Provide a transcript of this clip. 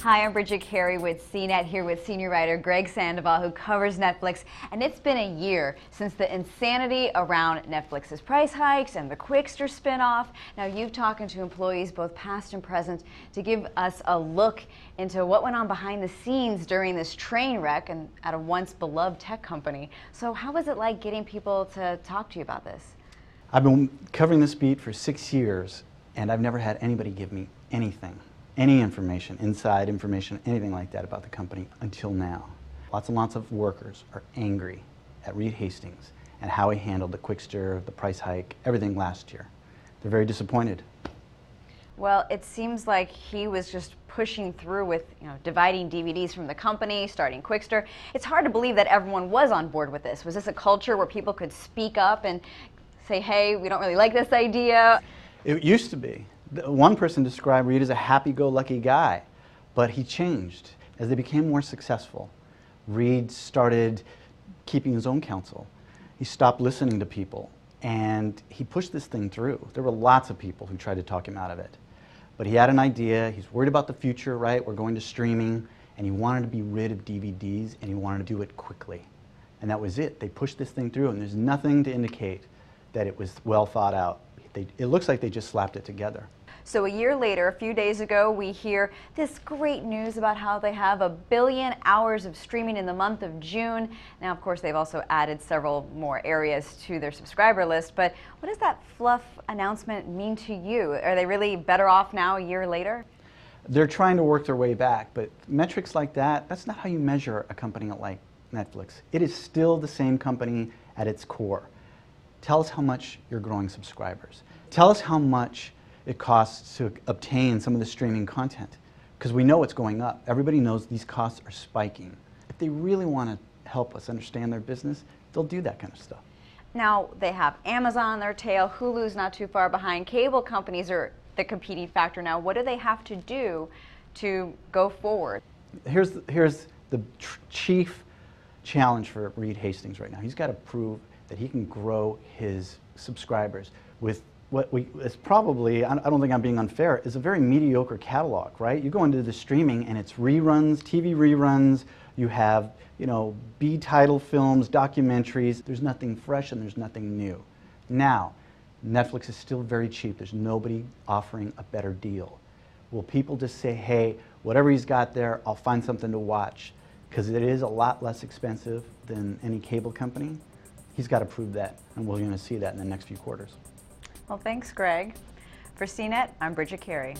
Hi, I'm Bridget Carey with CNET, here with senior writer Greg Sandoval, who covers Netflix. And it's been a year since the insanity around Netflix's price hikes and the Quickster spinoff. Now, you've talked to employees, both past and present, to give us a look into what went on behind the scenes during this train wreck and at a once beloved tech company. So how was it like getting people to talk to you about this? I've been covering this beat for 6 years, and I've never had anybody give me anything. Any information, inside information, anything like that about the company until now. Lots and lots of workers are angry at Reed Hastings and how he handled the Quickster, the price hike, everything last year. They're very disappointed. Well, it seems like he was just pushing through with, dividing DVDs from the company, starting Quickster. It's hard to believe that everyone was on board with this. Was this a culture where people could speak up and say, hey, we don't really like this idea? It used to be. One person described Reed as a happy-go-lucky guy, but he changed. As they became more successful, Reed started keeping his own counsel. He stopped listening to people, and he pushed this thing through. There were lots of people who tried to talk him out of it. But he had an idea. He's worried about the future, right? We're going to streaming, and he wanted to be rid of DVDs, and he wanted to do it quickly. And that was it. They pushed this thing through, and there's nothing to indicate that it was well thought out. It looks like they just slapped it together. So a year later, a few days ago, we hear this great news about how they have 1 billion hours of streaming in the month of June. Now, of course, they've also added several more areas to their subscriber list, but what does that fluff announcement mean to you? Are they really better off now a year later? They're trying to work their way back, but metrics like that, that's not how you measure a company like Netflix. It is still the same company at its core. Tell us how much you're growing subscribers. Tell us how much it costs to obtain some of the streaming content, because we know it's going up. Everybody knows these costs are spiking. If they really want to help us understand their business, they'll do that kind of stuff. Now, they have Amazon on their tail, Hulu's not too far behind. Cable companies are the competing factor now. What do they have to do to go forward? Here's the chief challenge for Reed Hastings right now. He's got to prove that he can grow his subscribers with what is probably, I don't think I'm being unfair, is a very mediocre catalog, right? You go into the streaming and it's reruns, TV reruns, you have, B-title films, documentaries. There's nothing fresh and there's nothing new. Now, Netflix is still very cheap. There's nobody offering a better deal. Will people just say, hey, whatever he's got there, I'll find something to watch? Because it is a lot less expensive than any cable company. He's got to prove that, and we're going to see that in the next few quarters. Well, thanks, Greg. For CNET, I'm Bridget Carey.